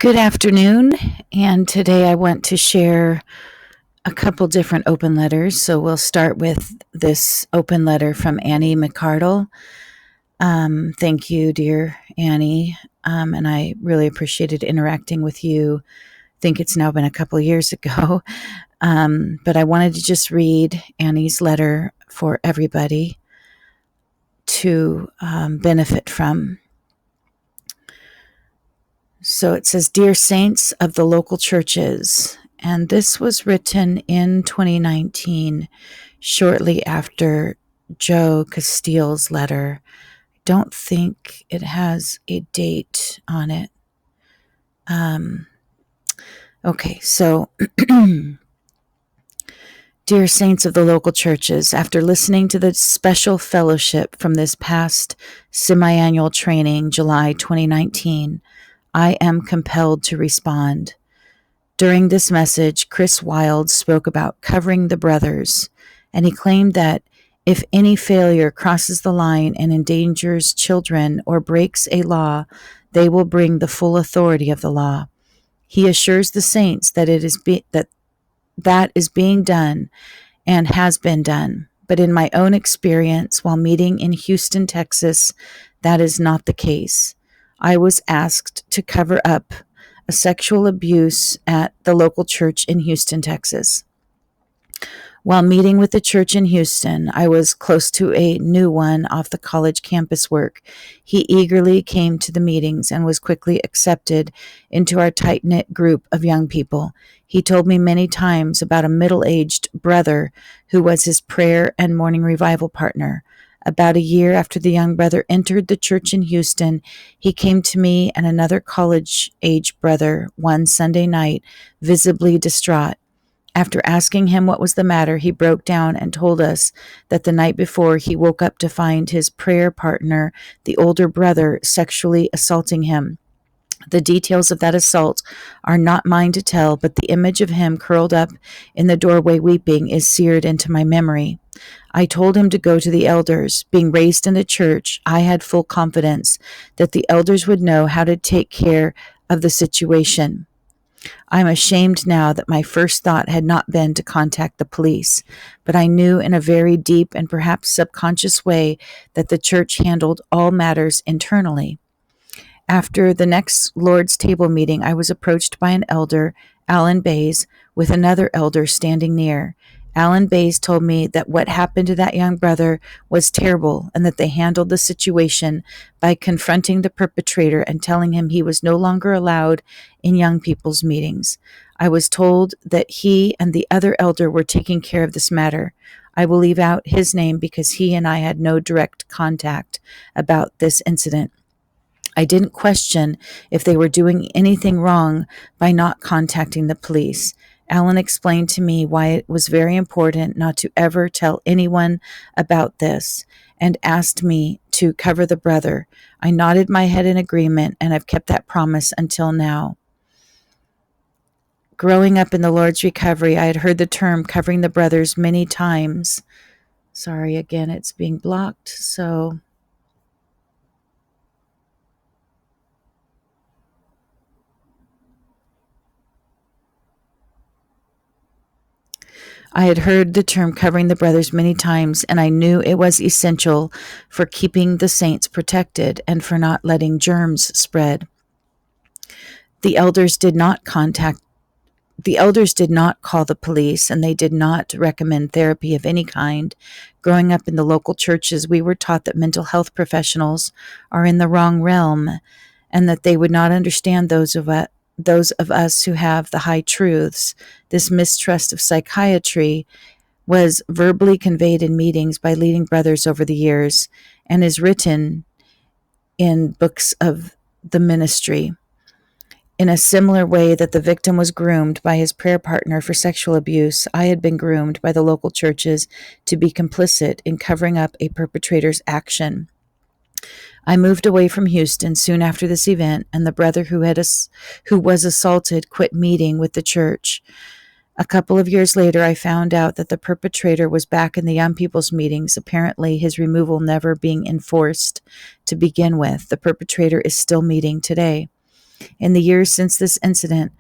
Good afternoon, and today I want to share a couple different open letters. So we'll start with this open letter from Annie McArdle. Thank you, dear Annie, and I really appreciated interacting with you. I think it's now been a couple years ago, but I wanted to just read Annie's letter for everybody to benefit from. So it says, Dear Saints of the local churches, and this was written in 2019, shortly after Joe Castile's letter. I don't think it has a date on it. Okay, so Dear Saints of the local churches, after listening to the special fellowship from this past semi-annual training, July 2019, I am compelled to respond. During this message, Chris Wilde spoke about covering the brothers, and he claimed that if any failure crosses the line and endangers children or breaks a law, they will bring the full authority of the law. He assures the saints that that is being done and has been done. But in my own experience, while meeting in Houston, Texas, that is not the case. I was asked to cover up a sexual abuse at the local church in Houston, Texas. While meeting with the church in Houston, I was close to a new one off the college campus work. He eagerly came to the meetings and was quickly accepted into our tight-knit group of young people. He told me many times about a middle-aged brother who was his prayer and morning revival partner. About a year after the young brother entered the church in Houston, he came to me and another college-age brother one Sunday night, visibly distraught. After asking him what was the matter, he broke down and told us that the night before he woke up to find his prayer partner, the older brother, sexually assaulting him. The details of that assault are not mine to tell, but the image of him curled up in the doorway weeping is seared into my memory. I told him to go to the elders. Being raised in the church, I had full confidence that the elders would know how to take care of the situation. I'm ashamed now that my first thought had not been to contact the police, but I knew in a very deep and perhaps subconscious way that the church handled all matters internally. After the next Lord's Table meeting, I was approached by an elder, Alan Bays, with another elder standing near. Alan Bays told me that what happened to that young brother was terrible and that they handled the situation by confronting the perpetrator and telling him he was no longer allowed in young people's meetings. I was told that he and the other elder were taking care of this matter. I will leave out his name because he and I had no direct contact about this incident. I didn't question if they were doing anything wrong by not contacting the police. Alan explained to me why it was very important not to ever tell anyone about this and asked me to cover the brother. I nodded my head in agreement, and I've kept that promise until now. Growing up in the Lord's recovery, I had heard the term covering the brothers many times. Sorry, again, it's being blocked, so... I had heard the term covering the brothers many times, and I knew it was essential for keeping the saints protected and for not letting germs spread. The elders did not call the police, and they did not recommend therapy of any kind. Growing up in the local churches, we were taught that mental health professionals are in the wrong realm and that they would not understand those of us who have the high truths. This mistrust of psychiatry was verbally conveyed in meetings by leading brothers over the years and is written in books of the ministry. In a similar way that the victim was groomed by his prayer partner for sexual abuse, I had been groomed by the local churches to be complicit in covering up a perpetrator's action. I moved away from Houston soon after this event, and the brother who was assaulted quit meeting with the church. A couple of years later, I found out that the perpetrator was back in the young people's meetings, apparently his removal never being enforced to begin with. The perpetrator is still meeting today. In the years since this incident,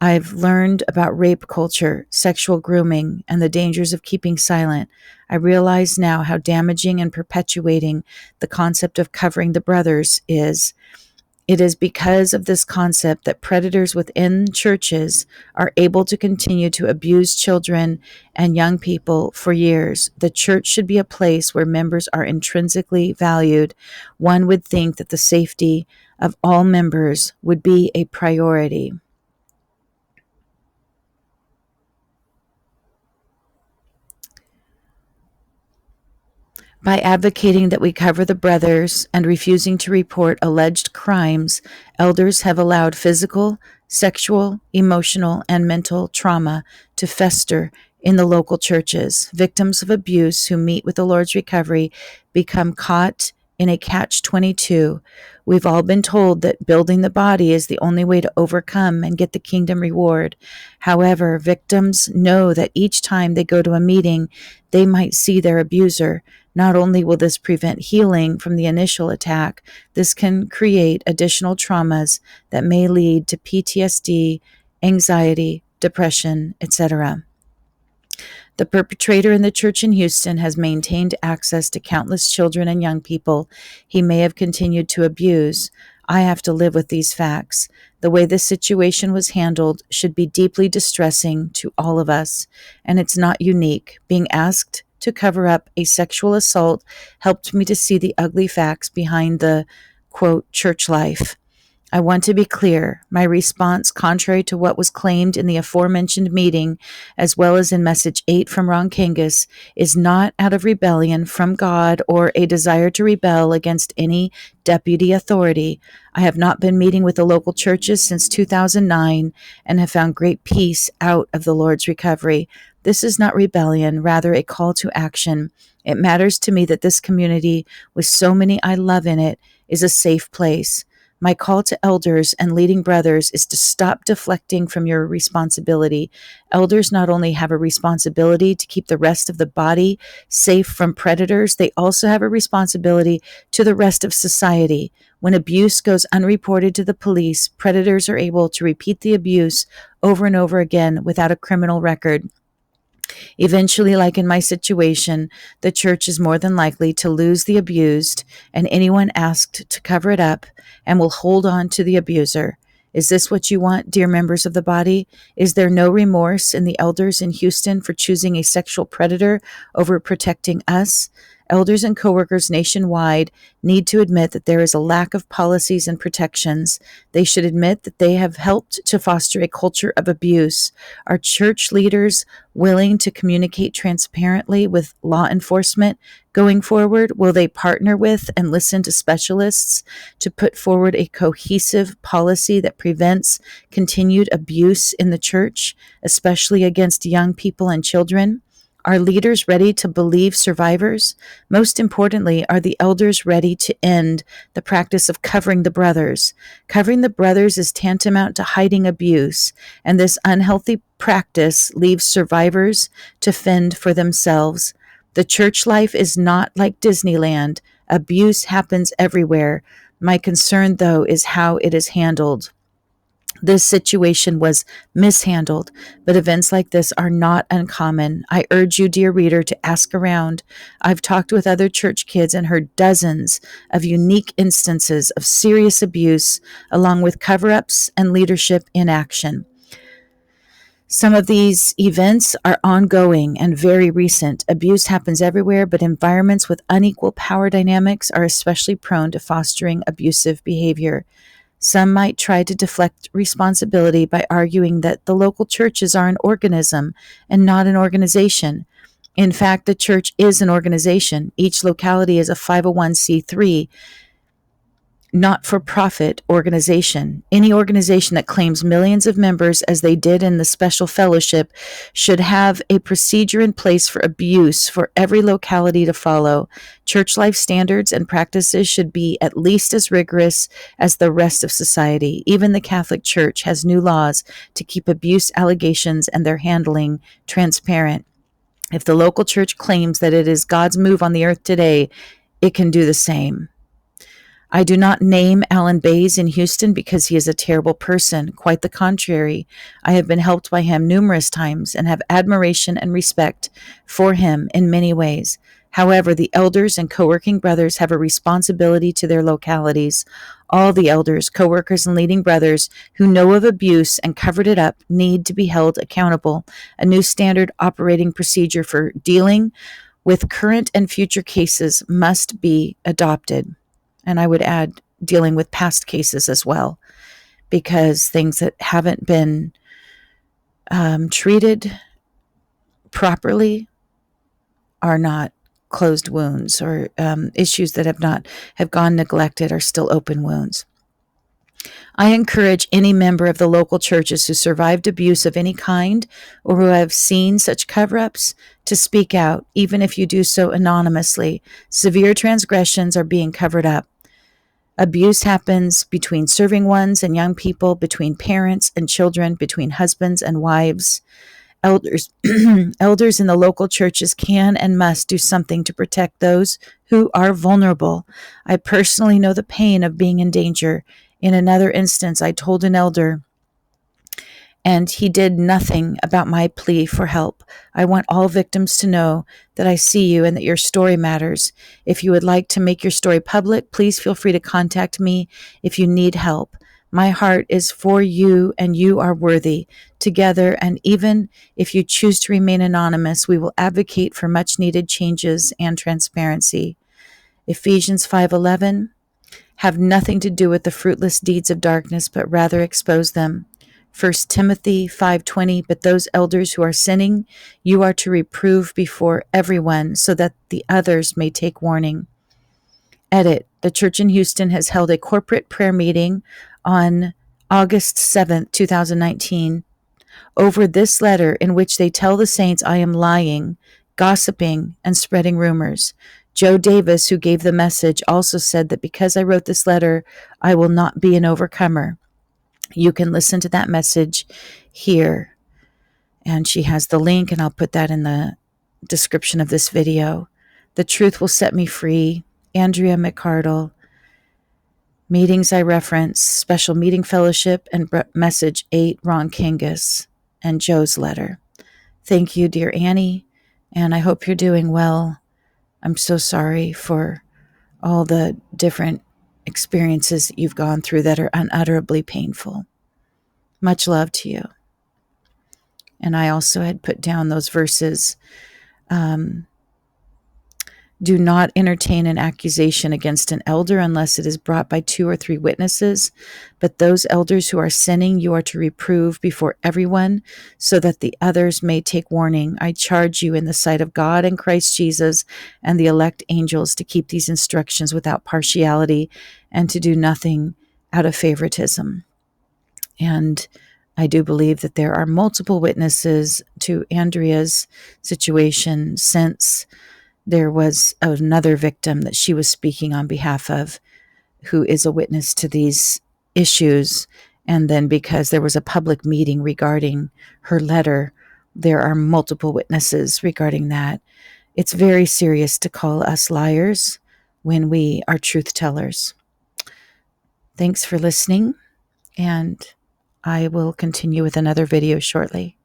I've learned about rape culture, sexual grooming, and the dangers of keeping silent. I realize now how damaging and perpetuating the concept of covering the brothers is. It is because of this concept that predators within churches are able to continue to abuse children and young people for years. The church should be a place where members are intrinsically valued. One would think that the safety of all members would be a priority. By advocating that we cover the brothers and refusing to report alleged crimes, elders have allowed physical, sexual, emotional, and mental trauma to fester in the local churches. Victims of abuse who meet with the Lord's recovery become caught in a catch-22. We've all been told that building the body is the only way to overcome and get the kingdom reward. However, victims know that each time they go to a meeting, they might see their abuser. Not only will this prevent healing from the initial attack, this can create additional traumas that may lead to PTSD, anxiety, depression, etc. The perpetrator in the church in Houston has maintained access to countless children and young people he may have continued to abuse. I have to live with these facts. The way this situation was handled should be deeply distressing to all of us, and it's not unique. Being asked to cover up a sexual assault helped me to see the ugly facts behind the, quote, church life. I want to be clear. My response, contrary to what was claimed in the aforementioned meeting, as well as in Message 8 from Ron Kangas, is not out of rebellion from God or a desire to rebel against any deputy authority. I have not been meeting with the local churches since 2009 and have found great peace out of the Lord's recovery. This is not rebellion, rather a call to action. It matters to me that this community, with so many I love in it, is a safe place. My call to elders and leading brothers is to stop deflecting from your responsibility. Elders not only have a responsibility to keep the rest of the body safe from predators, they also have a responsibility to the rest of society. When abuse goes unreported to the police, predators are able to repeat the abuse over and over again without a criminal record. Eventually, like in my situation, the church is more than likely to lose the abused and anyone asked to cover it up and will hold on to the abuser. Is this what you want, dear members of the body? Is there no remorse in the elders in Houston for choosing a sexual predator over protecting us? Elders and coworkers nationwide need to admit that there is a lack of policies and protections. They should admit that they have helped to foster a culture of abuse. Are church leaders willing to communicate transparently with law enforcement going forward? Will they partner with and listen to specialists to put forward a cohesive policy that prevents continued abuse in the church, especially against young people and children? Are leaders ready to believe survivors? Most importantly, are the elders ready to end the practice of covering the brothers? Covering the brothers is tantamount to hiding abuse, and this unhealthy practice leaves survivors to fend for themselves. The church life is not like Disneyland. Abuse happens everywhere. My concern, though, is how it is handled. This situation was mishandled, but events like this are not uncommon. I urge you, dear reader, to ask around. I've talked with other church kids and heard dozens of unique instances of serious abuse, along with cover-ups and leadership inaction. Some of these events are ongoing and very recent. Abuse happens everywhere, but environments with unequal power dynamics are especially prone to fostering abusive behavior. Some might try to deflect responsibility by arguing that the local churches are an organism and not an organization. In fact, the church is an organization. Each locality is a 501c3 not-for-profit organization. Any organization that claims millions of members, as they did in the special fellowship, should have a procedure in place for abuse for every locality to follow. Church life standards and practices should be at least as rigorous as the rest of society. Even the Catholic Church has new laws to keep abuse allegations and their handling transparent. If the local church claims that it is God's move on the earth today, it can do the same. I do not name Alan Bays in Houston because he is a terrible person. Quite the contrary. I have been helped by him numerous times and have admiration and respect for him in many ways. However, the elders and co-working brothers have a responsibility to their localities. All the elders, co-workers, and leading brothers who know of abuse and covered it up need to be held accountable. A new standard operating procedure for dealing with current and future cases must be adopted. And I would add dealing with past cases as well, because things that haven't been treated properly are not closed wounds, or issues that have gone neglected are still open wounds. I encourage any member of the local churches who survived abuse of any kind or who have seen such cover-ups to speak out, even if you do so anonymously. Severe transgressions are being covered up. Abuse happens between serving ones and young people, between parents and children, between husbands and wives. Elders, elders in the local churches can and must do something to protect those who are vulnerable. I personally know the pain of being in danger. In another instance, I told an elder, and he did nothing about my plea for help. I want all victims to know that I see you and that your story matters. If you would like to make your story public, please feel free to contact me if you need help. My heart is for you, and you are worthy. Together, and even if you choose to remain anonymous, we will advocate for much-needed changes and transparency. Ephesians 5:11, have nothing to do with the fruitless deeds of darkness, but rather expose them. 1 Timothy 5:20, but those elders who are sinning, you are to reprove before everyone so that the others may take warning. Edit. The church in Houston has held a corporate prayer meeting on August 7th, 2019, over this letter in which they tell the saints I am lying, gossiping, and spreading rumors. Joe Davis, who gave the message, also said that because I wrote this letter, I will not be an overcomer. You can listen to that message here. And she has the link, and I'll put that in the description of this video. The truth will set me free. Andrea McArdle. Meetings I reference, Special Meeting Fellowship, and Message 8, Ron Kangas, and Joe's letter. Thank you, dear Annie, and I hope you're doing well. I'm so sorry for all the different experiences that you've gone through that are unutterably painful. Much love to you. And I also had put down those verses. Do not entertain an accusation against an elder unless it is brought by 2 or 3 witnesses. But those elders who are sinning, you are to reprove before everyone so that the others may take warning. I charge you in the sight of God and Christ Jesus and the elect angels to keep these instructions without partiality and to do nothing out of favoritism. And I do believe that there are multiple witnesses to Andrea's situation, since there was another victim that she was speaking on behalf of who is a witness to these issues. And then because there was a public meeting regarding her letter, there are multiple witnesses regarding that. It's very serious to call us liars when we are truth tellers. Thanks for listening, and I will continue with another video shortly.